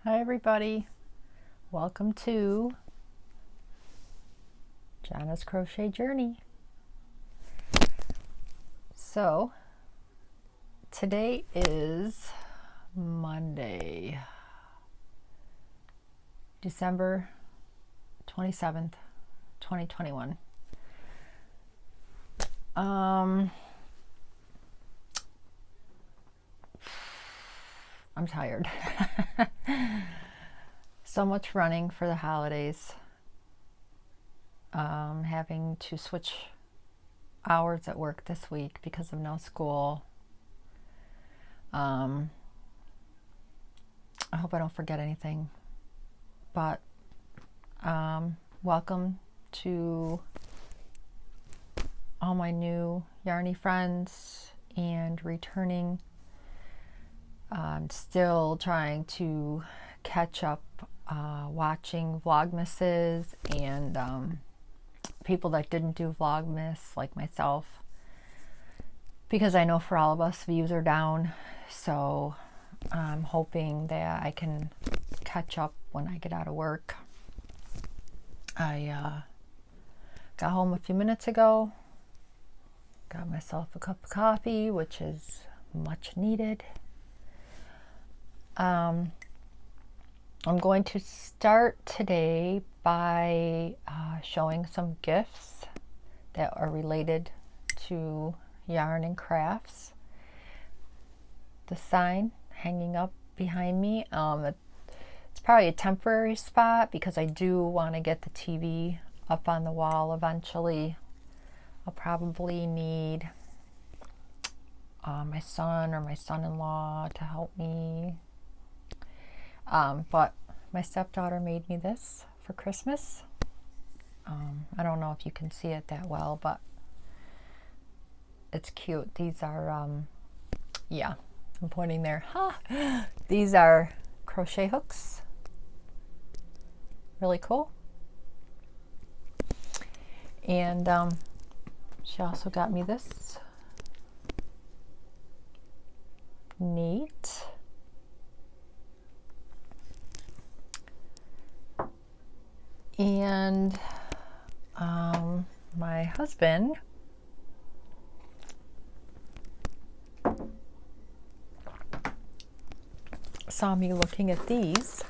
Hi everybody, welcome to Jana's Crochet Journey. So today is Monday, December 27th, 2021. I'm tired. So much running for the holidays. Having to switch hours at work this week because of no school. I hope I don't forget anything. But welcome to all my new Yarny friends and returning. I'm still trying to catch up watching Vlogmases and people that didn't do Vlogmas like myself, because I know for all of us views are down, so I'm hoping that I can catch up when I get out of work. I got home a few minutes ago, got myself a cup of coffee, which is much needed. I'm going to start today by showing some gifts that are related to yarn and crafts. The sign hanging up behind me, it's probably a temporary spot because I do want to get the TV up on the wall eventually. I'll probably need my son or my son-in-law to help me. But my stepdaughter made me this for Christmas. I don't know if you can see it that well, but it's cute. These are, yeah, I'm pointing there. These are crochet hooks. Really cool. And she also got me this. Neat. And my husband saw me looking at these,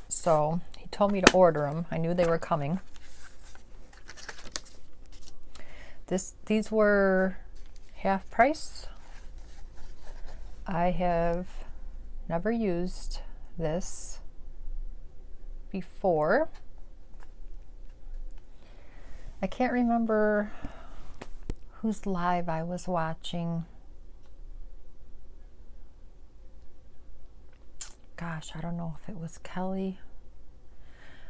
so he told me to order them. I knew they were coming. These were half price. I have never used this before. I can't remember whose live I was watching. Gosh, I don't know if it was Kelly.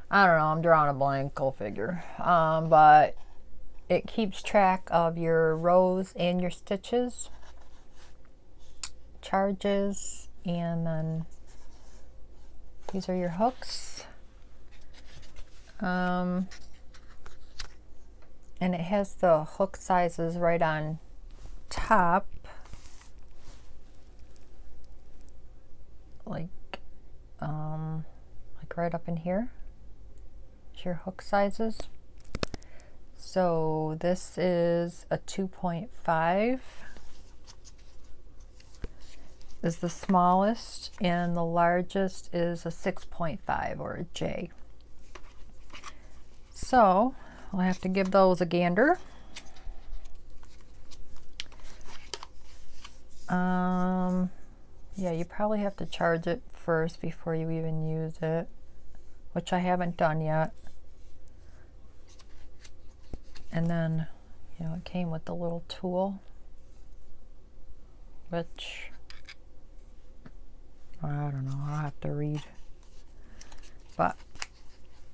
I don't know, I'm drawing a blank, go figure. But it keeps track of your rows and your stitches, charges, and then these are your hooks. And it has the hook sizes right on top, like right up in here. It's your hook sizes. So this is a 2.5 is the smallest, and the largest is a 6.5 or a J. So I'll have to give those a gander. Yeah, you probably have to charge it first before you even use it, which I haven't done yet. And then, you know, it came with the little tool, which I don't know, I'll have to read. But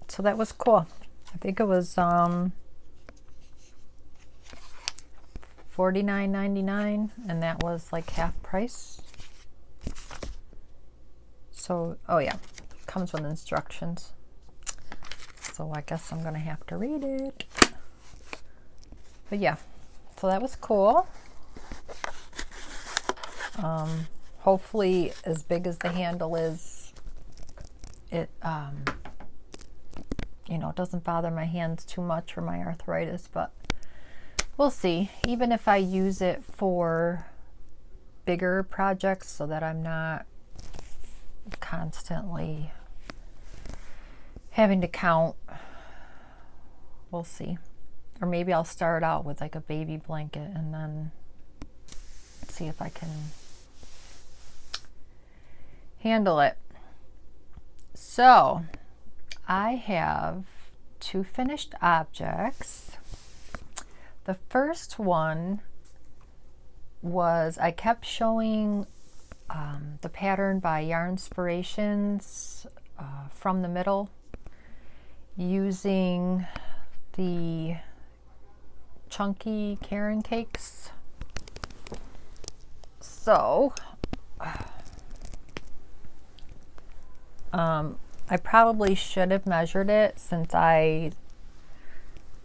so that was cool. I think it was $49.99, and that was like half price. So, oh yeah, comes with instructions. So I guess I'm gonna have to read it. But yeah, so that was cool. hopefully as big as the handle is, it you know, it doesn't bother my hands too much for my arthritis, but we'll see. Even if I use it for bigger projects so that I'm not constantly having to count, we'll see. Or maybe I'll start out with like a baby blanket and then see if I can handle it. So I have 2 finished objects. The first one was, I kept showing the pattern by Yarn Inspirations from the middle, using the chunky Karen cakes. So I probably should have measured it, since I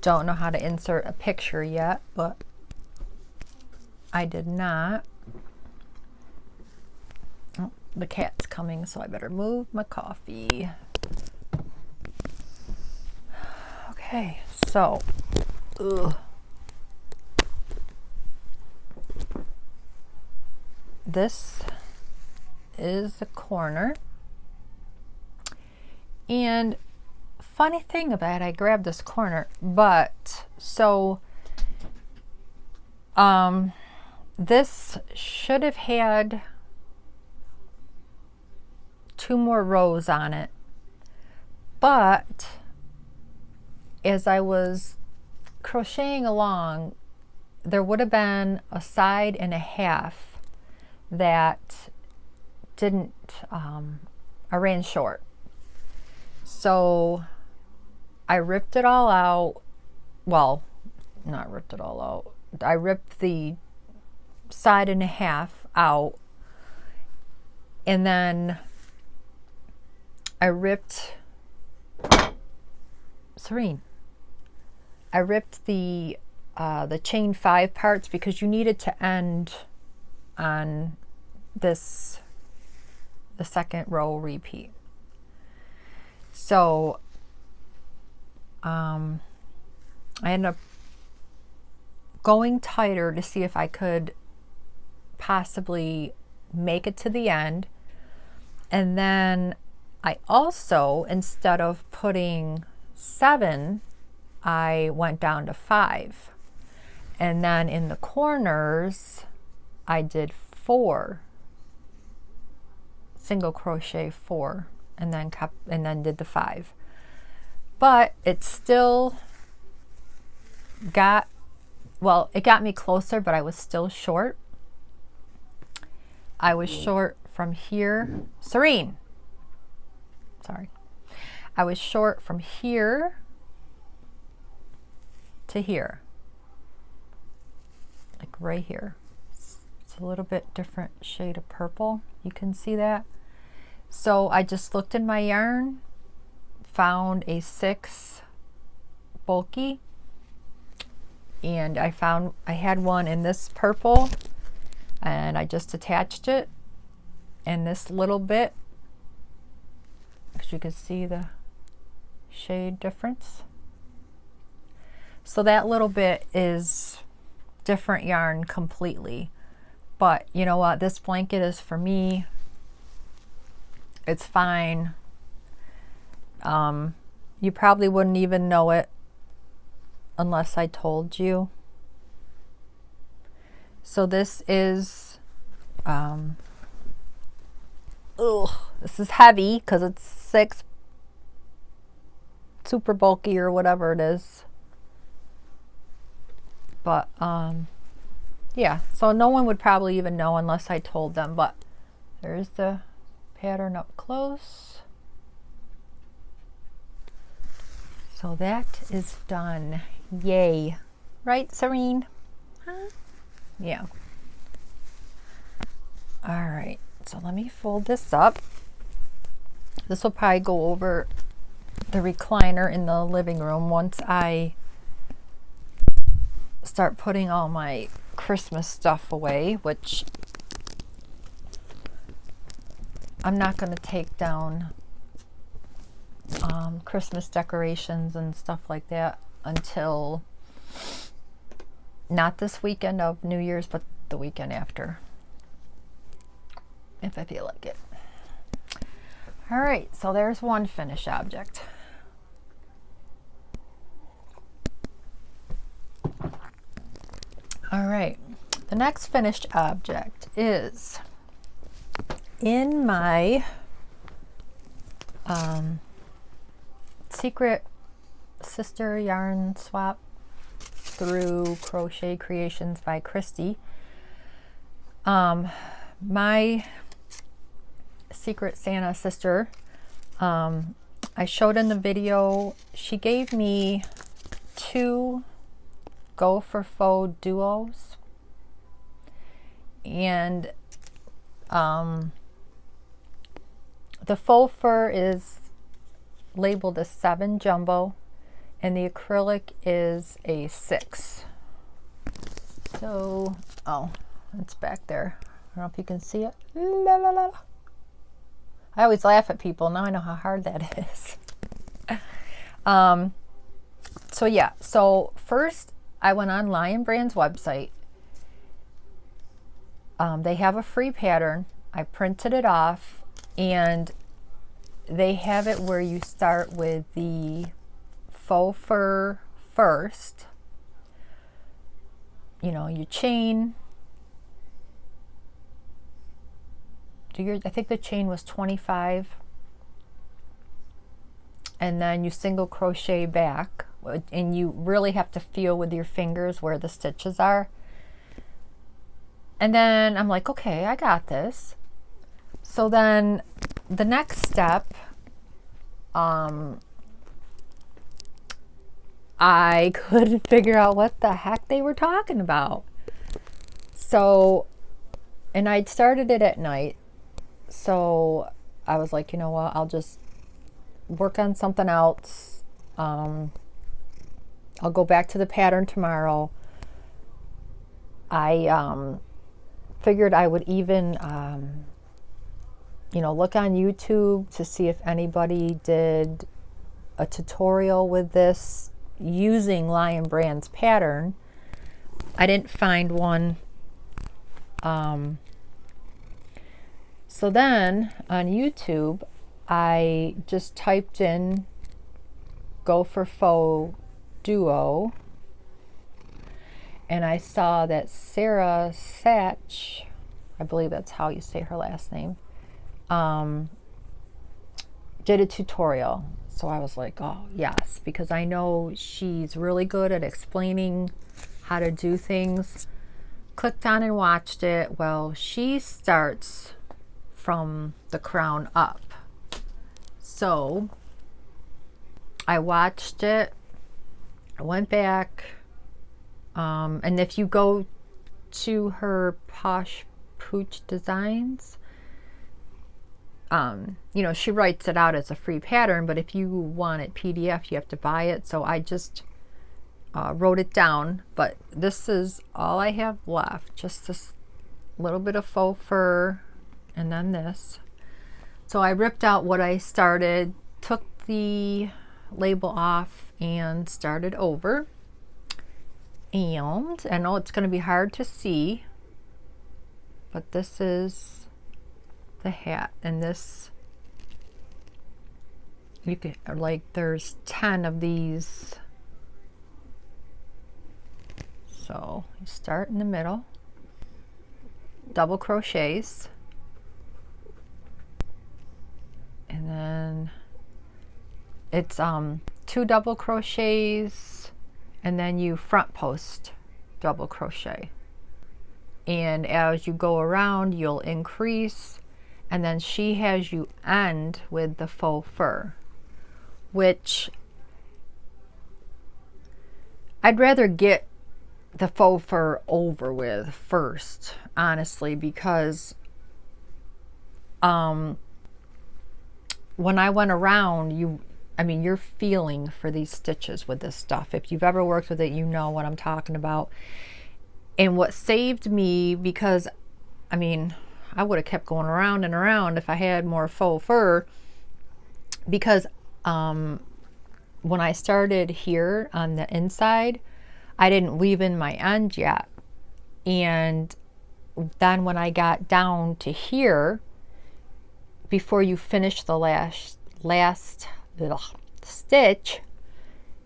don't know how to insert a picture yet, but I did not. Oh, the cat's coming, so I better move my coffee. Okay, so this is the corner. And funny thing about it, I grabbed this corner, but so this should have had 2 more rows on it, but as I was crocheting along, there would have been a side and a half that didn't, I ran short. So I ripped it all out. Well, not ripped it all out. I ripped the side and a half out, and then I ripped Serene. I ripped the chain 5 parts, because you needed to end on this, the second row repeat. So I ended up going tighter to see if I could possibly make it to the end. And then I also, instead of putting 7, I went down to 5. And then in the corners, I did 4 single crochet 4, and then did the 5. But it still got, well, it got me closer, but I was still short. I was short from here. Serene. Sorry. I was short from here to here. Like right here. It's a little bit different shade of purple. You can see that. So I just looked in my yarn, found a 6 bulky, and I had one in this purple, and I just attached it, and this little bit, as you can see the shade difference. So that little bit is different yarn completely. But you know what? This blanket is for me. It's fine. You probably wouldn't even know it unless I told you. So this is, this is heavy because it's 6 super bulky or whatever it is. But yeah, so no one would probably even know unless I told them. But there's the pattern up close. So that is done. Yay. Right, Serene? Huh? Yeah. All right, so let me fold this up. This will probably go over the recliner in the living room once I start putting all my Christmas stuff away, which I'm not going to take down Christmas decorations and stuff like that until not this weekend of New Year's, but the weekend after, if I feel like it. All right, so there's one finished object. All right, the next finished object is in my Secret Sister yarn swap through Crochet Creations by Christy. My Secret Santa sister, I showed in the video, she gave me 2 Go For Faux duos, and the faux fur is labeled a 7 jumbo and the acrylic is a 6. So, oh, it's back there. I don't know if you can see it. La, la, la. I always laugh at people. Now I know how hard that is. So yeah, so first I went on Lion Brand's website. They have a free pattern. I printed it off, and they have it where you start with the faux fur first. You know, you chain. I think the chain was 25. And then you single crochet back, and you really have to feel with your fingers where the stitches are. And then I'm like, okay, I got this. So then the next step, I couldn't figure out what the heck they were talking about. So, and I'd started it at night. So I was like, you know what, I'll just work on something else. I'll go back to the pattern tomorrow. I figured I would even, you know, look on YouTube to see if anybody did a tutorial with this using Lion Brand's pattern. I didn't find one. So then on YouTube, I just typed in Go For Faux duo, and I saw that Sarah Satch, I believe that's how you say her last name, did a tutorial. So I was like, oh yes, because I know she's really good at explaining how to do things. Clicked on and watched it. Well, she starts from the crown up. So I watched it, I went back, and if you go to her Posh Pooch Designs, you know, she writes it out as a free pattern, but if you want it PDF, you have to buy it. So I just wrote it down, but this is all I have left, just this little bit of faux fur and then this. So I ripped out what I started, took the label off and started over. And I know it's going to be hard to see, but this is the hat, and this, you can, like, there's 10 of these. So you start in the middle, double crochets, and then it's 2 double crochets, and then you front post double crochet, and as you go around you'll increase, and then she has you end with the faux fur, which I'd rather get the faux fur over with first, honestly, because when I went around, you're feeling for these stitches with this stuff. If you've ever worked with it, you know what I'm talking about. And what saved me, because I mean, I would have kept going around and around if I had more faux fur, because when I started here on the inside, I didn't weave in my end yet. And then when I got down to here, before you finish the last stitch,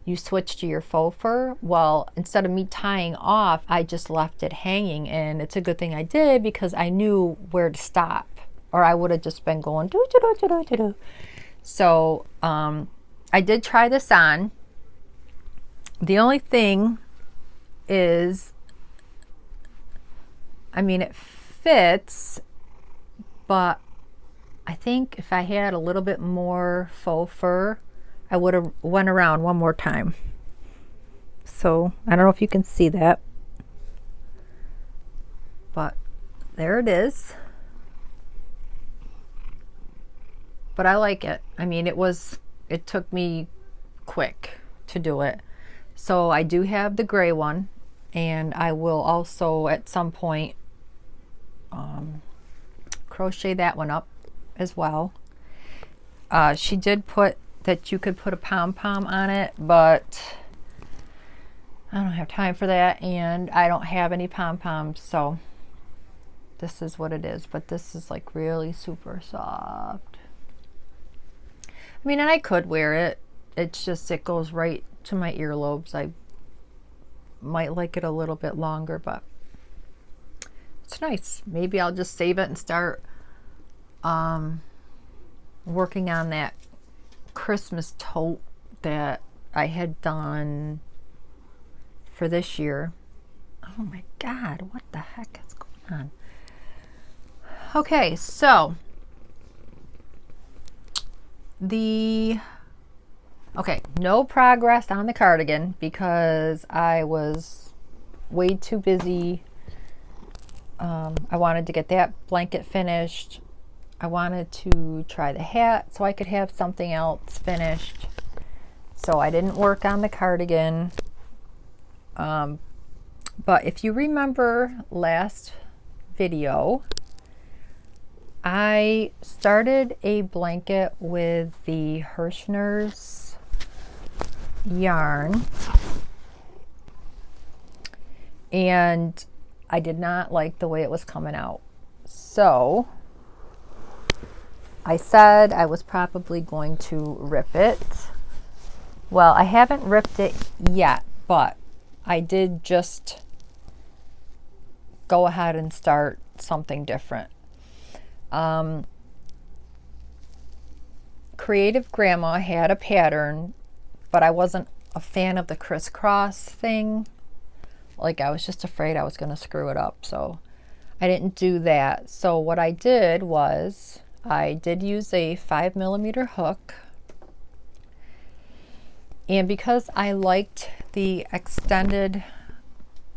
you switch to your faux fur. Well, instead of me tying off, I just left it hanging, and it's a good thing I did, because I knew where to stop, or I would have just been going do do do do do do. So I did try this on. The only thing is, I mean, it fits, but I think if I had a little bit more faux fur, I would have went around one more time. So I don't know if you can see that, but there it is. But I like it. I mean, it took me quick to do it. So I do have the gray one, and I will also at some point crochet that one up as well. She did put that you could put a pom-pom on it, but I don't have time for that, and I don't have any pom-poms, so this is what it is. But this is like really super soft. I mean, and I could wear it. It's just, it goes right to my earlobes. I might like it a little bit longer, but it's nice. Maybe I'll just save it and start working on that Christmas tote that I had done for this year. Oh my God, what the heck is going on? Okay, so no progress on the cardigan because I was way too busy. I wanted to get that blanket finished. I wanted to try the hat so I could have something else finished. So I didn't work on the cardigan. But if you remember last video, I started a blanket with the Hirschner's yarn, and I did not like the way it was coming out. So I said I was probably going to rip it. Well, I haven't ripped it yet, but I did just go ahead and start something different. Creative Grandma had a pattern, but I wasn't a fan of the crisscross thing. Like, I was just afraid I was going to screw it up, so I didn't do that. So what I did was I did use a 5mm hook, and because I liked the extended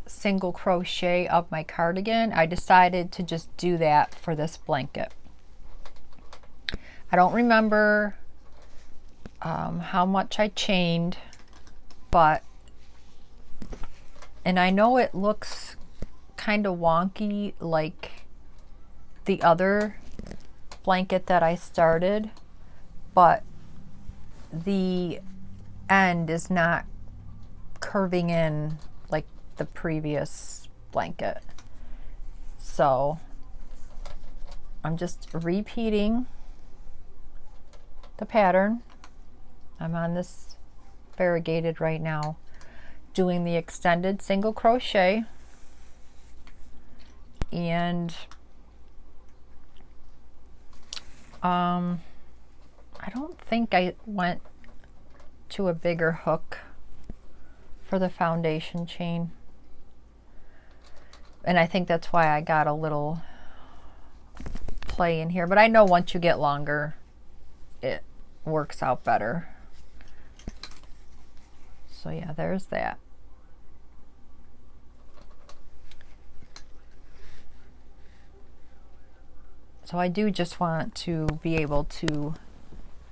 single crochet of my cardigan, I decided to just do that for this blanket. I don't remember how much I chained, but, and I know it looks kind of wonky like the other blanket that I started, but the end is not curving in like the previous blanket. So I'm just repeating the pattern. I'm on this variegated right now, doing the extended single crochet, and I don't think I went to a bigger hook for the foundation chain, and I think that's why I got a little play in here, but I know once you get longer it works out better. So yeah, there's that. So I do just want to be able to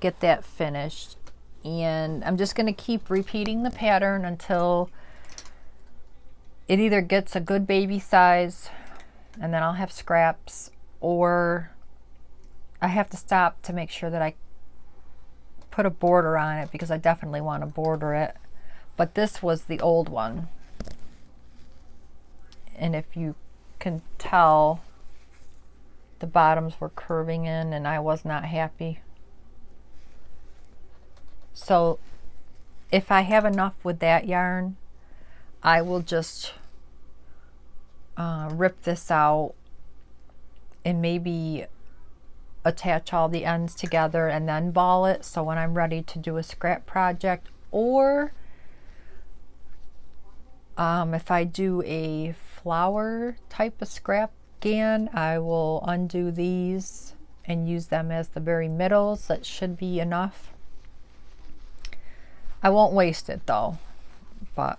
get that finished, and I'm just going to keep repeating the pattern until it either gets a good baby size, and then I'll have scraps, or I have to stop to make sure that I put a border on it, because I definitely want to border it. But this was the old one, and if you can tell, the bottoms were curving in and I was not happy. So if I have enough with that yarn, I will just rip this out and maybe attach all the ends together and then ball it, so when I'm ready to do a scrap project, or if I do a flower type of scrap GAN, I will undo these and use them as the very middles. That should be enough. I won't waste it though, but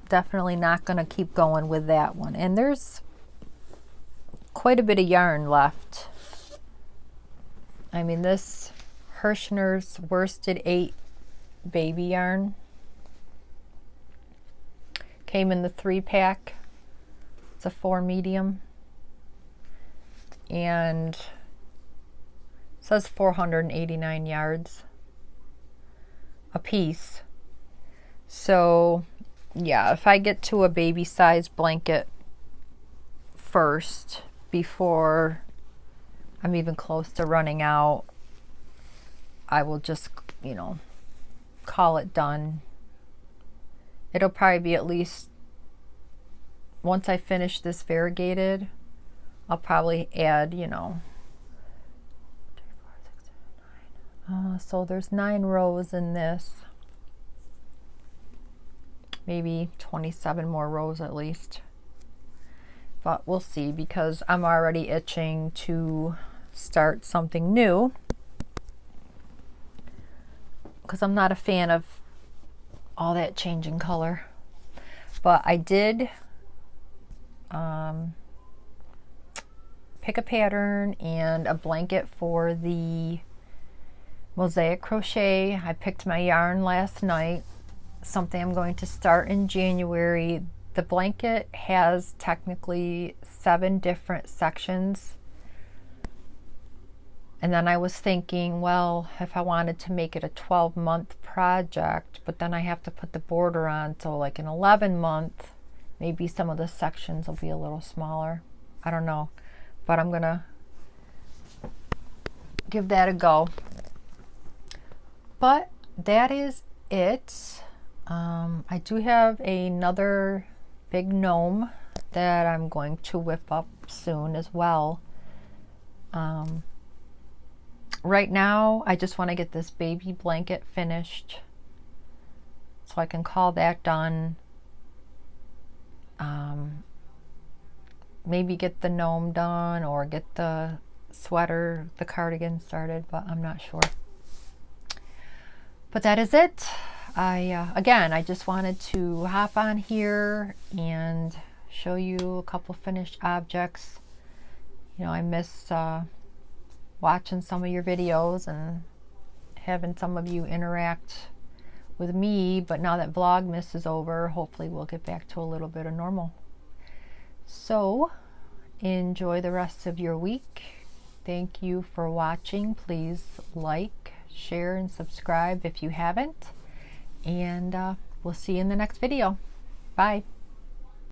definitely not going to keep going with that one. And there's quite a bit of yarn left. I mean, this Hirschner's Worsted 8 baby yarn came in the 3-pack. It's a 4 medium, and it says 489 yards a piece. So yeah, if I get to a baby size blanket first before I'm even close to running out, I will just, you know, call it done. It'll probably be at least, once I finish this variegated, I'll probably add, you know, 3, 4, 6, 7, 9. So there's 9 rows in this. Maybe 27 more rows at least. But we'll see, because I'm already itching to start something new, because I'm not a fan of all that changing color. But I did pick a pattern and a blanket for the mosaic crochet. I picked my yarn last night, something I'm going to start in January. The blanket has technically 7 different sections. And then I was thinking, well, if I wanted to make it a 12-month project, but then I have to put the border on, so like an 11-month, maybe some of the sections will be a little smaller. I don't know, but I'm gonna give that a go. But that is it. I do have another big gnome that I'm going to whip up soon as well. Right now, I just want to get this baby blanket finished so I can call that done. Maybe get the gnome done, or get the sweater, the cardigan started, but I'm not sure. But that is it. Again, I just wanted to hop on here and show you a couple finished objects. You know, I miss watching some of your videos and having some of you interact with me, but now that Vlogmas is over, hopefully we'll get back to a little bit of normal. So enjoy the rest of your week. Thank you for watching. Please like, share, and subscribe if you haven't, and we'll see you in the next video. Bye.